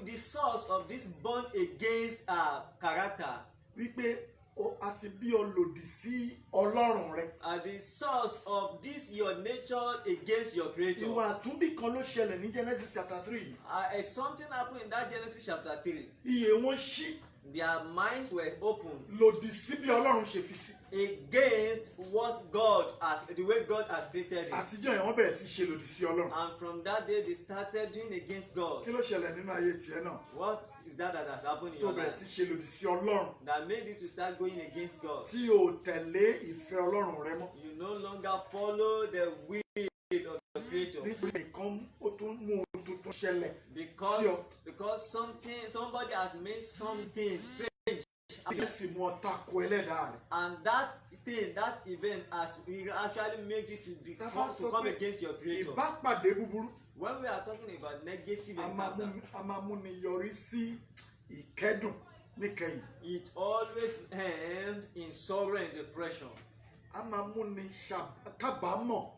The source of this born against character, wípé a ti bí ọ lòdì sí Ọlọ́run rẹ the source of this your nature against your creator. ìwà àtúnbí kan ló ṣẹlẹ̀ ní Genesis chapter 3 Something happened in that Genesis chapter 3. iye wọn ṣí Their minds were open lòdì sí bí Ọlọ́run ṣe fi sí against what God has, the way God has created it. àtijọ́ yẹn wọ́n bẹ̀rẹ̀ sí ṣe lòdì sí Ọlọ́run And from that day, they started doing against God. kí ló ṣẹlẹ̀ nínú ayé tiẹ̀ náà What is that has happened in tó your bẹ̀rẹ̀ life sí ṣe lòdì sí Ọlọ́run that made you to start going against God? tí o tẹ̀lé ìfẹ́ Ọlọ́run rẹ mọ́ You no longer follow the will of the Creator nítorí nǹkan ó tún mú ohun tuntun ṣẹlẹ̀ sí ọ because somebody has made something strange, ayé sì mú ọ tako ẹlẹ́dàá rẹ. and that event has actually made you to come against your Creator. ìbápàdé búburú When we are talking about negative a encounter, máa mú ni yọrí sí ìkẹ́dùn níkẹyìn it always ends in sorrow and depression. a máa mú ni kábàámọ̀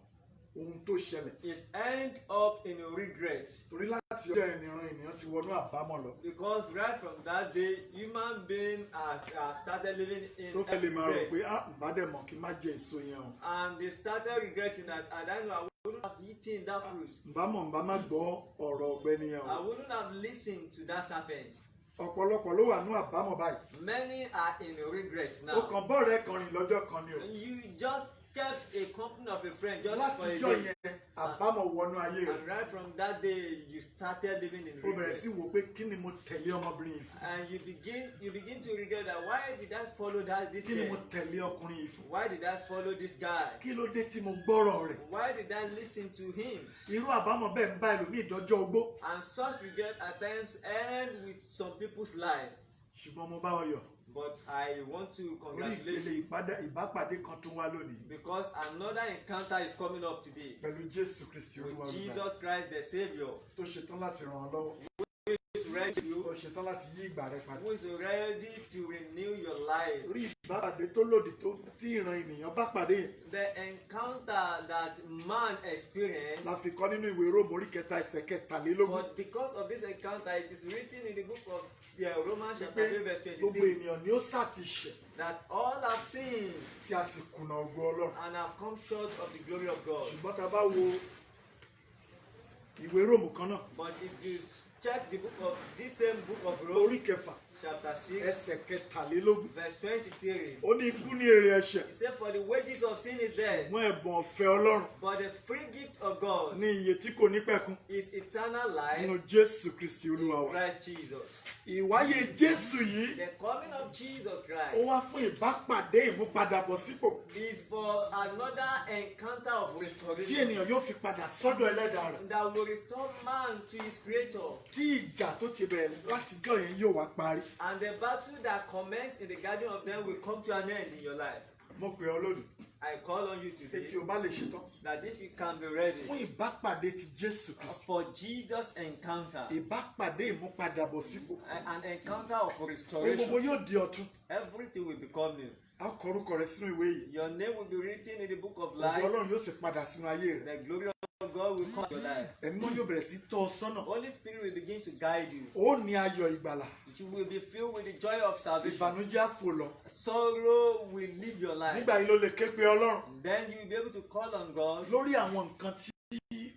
ohun tó ṣẹlẹ̀ It ends up in a regret. torí láti ọjọ́ ìran ènìyàn ti wọnú àbámọ̀ lọ Because right from that day, human beings are started living in tó fẹ́ lè máa rò pé regret. ìbádẹ́mọ̀ kí n má jẹ èso yẹn o And they started regretting that I don't know, I wouldn't have eaten that fruit. ìbámọ̀ nbá má gbọ́ ọ̀rọ̀ ọ̀gbẹ́ni yẹn I o wouldn't have listened to that serpent. ọ̀pọ̀lọpọ̀ ló wà ní àbámọ̀ báyìí Many are in regret ó now. kàn bọ́ọ̀rẹ́ kan rìn lọ́jọ́ kan ni o You just kept a company of a friend just for a látijọ́ day. yẹn àbámọ̀ wọnú ayé rẹ And right from that day, you started living in ó bẹ̀rẹ̀ regret. sí wò pé kí ni mo tẹ̀lé ọmọbìnrin yìí fún And you begin to regret that why did I follow this kí ni mo guy? tẹ̀lé ọkùnrin yìí fún Why did I follow this guy? kí ló dé tí mo gbọ́rọ̀ rẹ̀ Why did I listen to him? irú àbámọ̀ bẹ́ẹ̀ ń bá ẹlòmíì dọ́jọ́ ogbó And such regret at times end with some people's life. ṣùgbọ́n mo bá ọ yọ̀ But I want to orí congratulate ìpele you ìbápàdé kan tún wá lónìí because another encounter is coming up today pẹ̀lú Jésù Kristi with Olúwa olùgbàlà Jesus Christ the Savior, tó ṣetán láti ràn ọ́ lọ́wọ́ who is ready tó to, ṣetán láti yí ìgbà rẹ padà who is ready to renew your life. orí ìbápàdé tó lòdì tó tí ìran ènìyàn bá pàdé yẹn The encounter that man experienced, la fi kọ́ nínú ìwé Róòmù orí kẹta ẹsẹ̀ kẹtàlélógún but because of this encounter, it is written in the book of Romans chapter pé 3 verse gbogbo 23 ènìyàn ni ó sàti ṣẹ̀ that all have sinned tí a sì kùnà ògo Ọlọ́run and have come short of the glory of God. ṣùgbọ́n tá a bá wo ìwé Róòmù kan náà But if you check the book of this same book of orí Romans, kẹfà chapter 6, ẹsẹ̀ kẹtàlélógún. verse 23. Ó ní ikú ní èrè ẹ̀ṣẹ̀. He said, for the wages of sin is death, Mú ẹ̀bùn ọ̀fẹ́ Ọlọ́run but the free gift of God ní iye tí kò ní pẹ̀kun is eternal life nínú Jésù Kristi Olúwa in wa. Christ Jesus. Ìwáyé Jésù yìí The coming of Jesus ó Christ wá fún ìbápàdé ìmúpadàbọ̀sípò is for another encounter of tí restoration ènìyàn yóò fi padà sọ́dọ̀ ẹlẹ́dàá rẹ̀. that will restore man to his creator. Tí ìjà tó ti bẹ̀rẹ̀ látijọ́ yẹn yóò wá parí. And the battle that commenced in the Garden of Eden will come to an end in your life. Mo pè ọ́ lónìí I call on you pé today tí o bá lè ṣetán that if you can be ready fún ìbápàdé ti Jésù Kristi. for Jesus' encounter, Ìbápàdé ìmúpadàbọ̀sípò. an encounter of Ohun gbogbo restoration, yóò di ọ̀tun. everything will become new. A kọ orúkọ rẹ sínú ìwé yìí. Your name will be written in the book of Ògo life. Ọlọ́run yóò sì padà sínú ayé rẹ̀. The glory of God will come to your life. Ẹ̀mí mọ́ yóò bẹ̀rẹ̀ sí tọ́ ọ sọ́nà. Holy Spirit will begin to guide you. Ó ní ayọ̀ ìgbàlà. You will be filled with the joy of salvation. Ìbànújẹ́ á fò lọ. Sorrow will leave your life. Nígbà yìí ló lè ké pe Ọlọ́run Then you will be able to call on God lórí àwọn nǹkan tí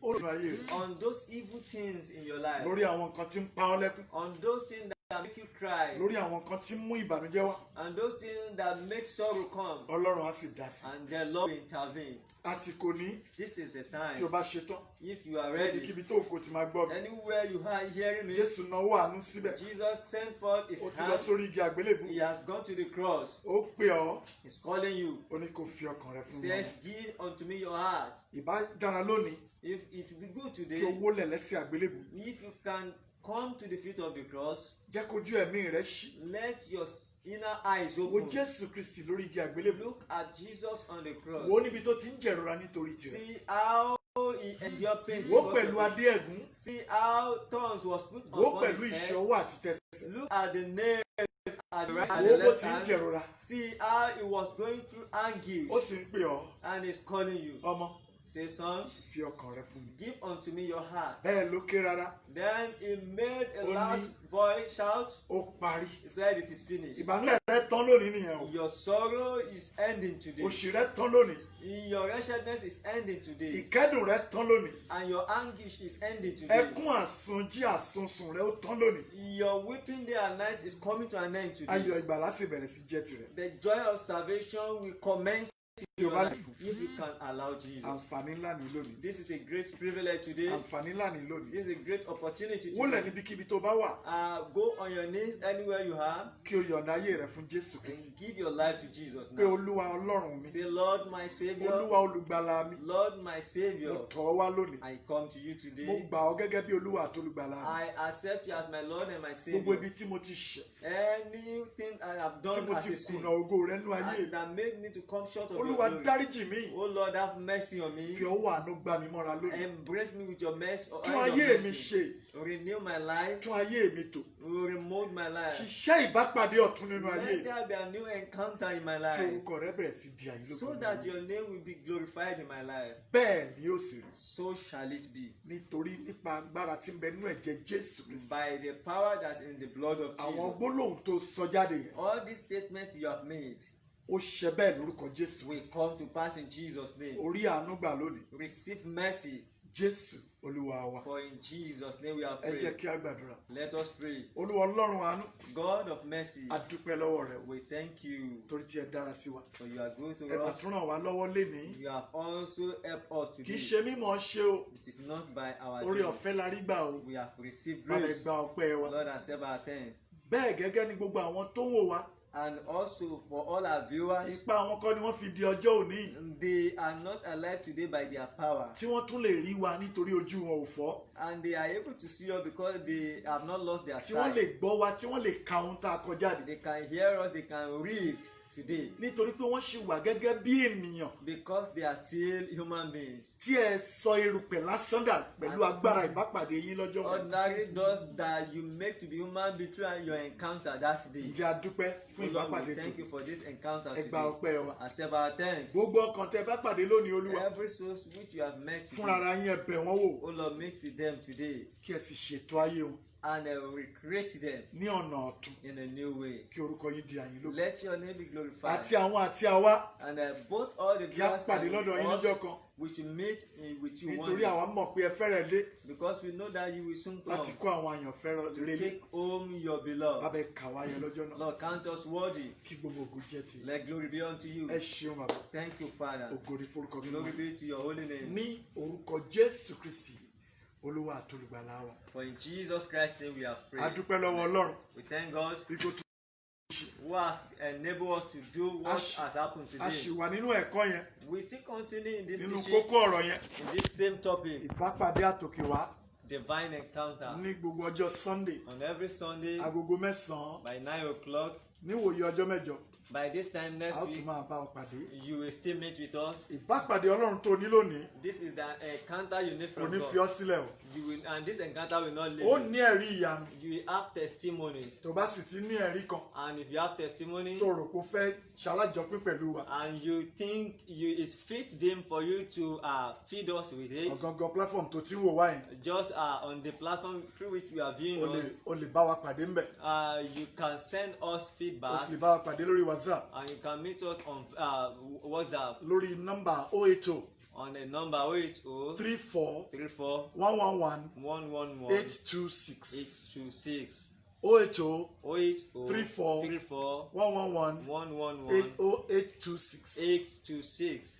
ó rìn ayé rẹ̀. on those evil things in your life, Lórí àwọn nǹkan tí ń pa ọ́ lẹ́kún. on those things that make you cry, Lórí àwọn nǹkan tí ń mú ìbànújẹ́ wá. and those things that make sorrow come. Ọlọ́run á sì dá sí. And the Lord will intervene. Àsìkò ní This is the tí o time. bá ṣetán. If you are ready, Ibikíbi tó kò ti máa gbọ́ mi. anywhere you are hearing me, Jésù náwó àánú síbẹ̀. Jesus sent forth his Ó ti lọ hand. sórí igi àgbélébù. He has gone to the cross. Ó pè ọ́. He's calling you. Ó ní kó fi ọkàn rẹ He fún mi. says, give unto me your heart. Ìbá dára lónìí If it will be good kí o today, wólẹ̀ lẹ́sẹ̀ àgbélébù. if you can come to the feet of the cross, Jẹ́ kójú ẹ̀mí rẹ ṣí. let your inner eyes Wo open. Jésù Kristi lórí igi àgbélébù. Look at Jesus on the cross. Wo níbi tó ti ń jẹ̀rora nítorí tirẹ̀. See how he endured pain. Wo because pẹ̀lú of it. adé ẹ̀gún. See how thorns was put Wo upon pẹ̀lú his head. ìṣọwọ́ àti tẹsẹ̀. Look at the nails at the right and Wo the bó left ti ń hand. jẹ̀rora. See how he was going through anguish, Ó sì ń pè ọ́. and he's calling you. Ọmọ, Say, son, fi ọkàn rẹ fún mi. give unto me your heart. Bẹ́ẹ̀ ló ké rárá. Then he made a Ó loud ní- voice shout. Ó parí. He said, it is finished. Ìbànújẹ́ rẹ tán lónìí nìyẹn o. Your sorrow is ending today. Òṣì rẹ tán lónìí. Your wretchedness is ending today. Ìkẹ́dùn rẹ tán lónìí. And your anguish is ending today. Ẹkún àsunjí àsunsùn rẹ ó tán lónìí. Your weeping day and night is coming to an end today. Ayọ̀ ìgbàlà sì bẹ̀rẹ̀ sí jẹ́ tirẹ̀. The joy of salvation will commence in Tí o your bá life if you can allow Jesus. Àǹfààní ńlá ní lónìí. This is a great privilege today. Àǹfààní ńlá ní lónìí. This is a great opportunity Wólẹ̀ today. níbikíbi tó bá wà Go on your knees anywhere you are kí o yọ̀ǹda ayé rẹ fún Jésù Kristi. and give your life to Jesus Pé now. Olúwa Ọlọ́run mi, Say, Lord, my Savior, Olúwa olùgbàlà mi, Lord, my mo Savior, tọ̀ ọ́ wá lónìí. I come to you Mo today. gbà ọ́ gẹ́gẹ́ bí Olúwa àti olùgbàlà mi. I accept you as my Lord and my Gbogbo Savior. ibi tí mo ti ṣẹ̀, Anything I have tí done mo as ti a sin kùnà ògo rẹ nú ayé and mi. that made me to come short of your Olúwa glory. dáríjì mí. Oh Lord, have mercy on me. Fi ọwọ́ àánú gbá mi mọ́ra lónìí. Embrace me with your mercy. Tún ayé mi ṣe. Renew my life. Tún ayé mi tò. Remold my life. Ṣiṣẹ́ ìbápàdé ọ̀tun nínú ayé Let mi. there be a new encounter in my Kí life. orúkọ rẹ bẹ̀rẹ̀ sí di àyè So lóko. that your name will be glorified in my life. Bẹ́ẹ̀ ni ó sì rí. So shall it be. Nítorí nípa agbára tí ń bẹ nínú ẹ̀jẹ̀ Jésù Kristi. By the power that's in the blood of Àwọn Jesus. gbólóhùn tó sọ jáde yẹn. All these statements you have made Ó ṣe bẹ́ẹ̀ lórúkọ Jésù will Kristi. come to pass in Jesus' name. Orí àánú gbà lónìí. Receive mercy. Jésù Olúwa wa. For in Jesus' name we have Ẹ jẹ́ prayed. kí a gbàdúrà. Let us pray. Olúwa Ọlọ́run àánú. God of mercy, A dúpẹ́ lọ́wọ́ rẹ o. we thank you Torí tí ẹ dára sí wa. for you are good Ẹ to mà us. tún ràn wá lọ́wọ́ lénìí. You have also helped us Kì í today. ṣe mímọ̀ ṣe o. It is not by our Orí doing. ọ̀fẹ́ la rí gbà o. We have received Bá mi grace. gba ọpẹ́ wa. Lord, accept our thanks. Bẹ́ẹ̀ gẹ́gẹ́ ni gbogbo àwọn tó ń wò wá. And also for all our viewers, Ipá àwọn kọ́ ni wọ́n fi di ọjọ́ òní. they are not alive today by their power. Tí wọ́n tún lè rí wa nítorí ojú wọn ò fọ́. And they are able to see us because they have not lost their Tí wọ́n lè sight. gbọ́ wa, tí wọ́n lè ka ohun tá a kọ jáde. They can hear us, they can read today. Nítorí pé wọ́n ṣì wà gẹ́gẹ́ bí ènìyàn. Because they are still human beings. Tí ẹ sọ erùpẹ̀ lásán dà pẹ̀lú agbára ìbápàdé yín lọ́jọ́ wọn. Ordinary dust that you make to be human being through your encounter that day. Ǹjẹ́ a dúpẹ́ Oh fún Lord, ìbápàdé we tó. thank you for this encounter Ẹ gba today. ọpẹ́ wa. Accept our thanks. Gbogbo ọkàn tẹ bá pàdé lónìí Olúwa. Every soul which you have met Fúnra today, ara yín ẹ bẹ̀ wọ́n wò. oh Lord, meet with them today Kí ẹ sì ṣètò ayé wọn. and recreate them ní ọ̀nà ọ̀tun in a new way. kí orúkọ yín di àyìn lógo. Let your name be glorified. àti àwọn àti àwa And both all the kí a viewers pàdé and lọ́dọ̀ yín us, níjọ́ kan we should meet with you one nítorí day. àwa mọ̀ pé ẹ fẹ́rẹ̀ dé Because we know that you will soon come láti kó àwọn àyàn fẹ́ràn to lélẹ̀ take home your beloved. lábẹ́ kàwá yẹn lọ́jọ́ náà Lord, count us worthy. kí gbogbo ògo jẹ́ ti. Let glory be unto you. ẹ ṣeun bàbá Thank you, Father. ògo ni forúkọ mi Glory mọ́. be to your holy name. ní orúkọ Jésù Kristi Olúwa àtolùgbàlà wa. For in Jesus Christ's name we have a prayed. dúpẹ́ lọ́wọ́ Ọlọ́run We thank God bí kò tó who has enabled us to do what Ash- has happened a ṣì today. wà nínú ẹ̀kọ́ yẹn We still continue in this nínú teaching, kókó ọ̀rọ̀ yẹn in this same topic, ìbápàdé àtòkè wá divine encounter. ní gbogbo ọjọ́ Sunday On every Sunday agogo 9 by 9 o'clock. níwòye ọjọ́ mẹ́jọ By this time a next ó tún week, máa bá ọ pàdé. you will still meet with us. ìbápàdé Ọlọ́run tó ní lónìí This is the encounter you need kò from ní fi God. ọ́ sílẹ̀ o. You will, and this encounter will not leave ó you. ní ẹ̀rí ìyanu You will have testimony. tó bá sì ti ní ẹ̀rí kan And if you have testimony tó rò pé ó fẹ́ ṣalájọpín pẹ̀lú wa and you think it fits them for you to feed us with it, ọ̀gangan platform tó ti ń wò wá yẹn just on the platform through which we are viewing us, o lè bá wa pàdé ńbẹ̀ you can send us o feedback sì lè bá wa pàdé lórí WhatsApp and you can meet us on WhatsApp lórí nọ́mbà 080 on the number 080 34 34 111 111 826 826 080 080 34 34 111 111 826. 826.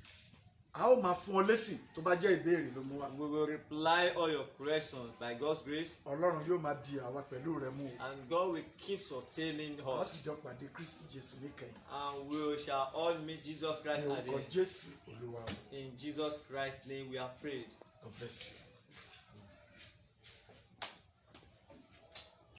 a ó máa fún ọ lésì tó bá jẹ́ ìbéèrè ló mú wa We will reply all your questions by God's grace, Ọlọ́run yóò máa di àwa pẹ̀lú rẹ mú o and God will keep sustaining a ó us, sì jọ pàdé Kristi Jésù níkẹyìn and we shall all meet Jesus ní Christ at the orúkọ end. Jésù Olúwa wa. In Jesus Christ's name we have prayed. God bless you.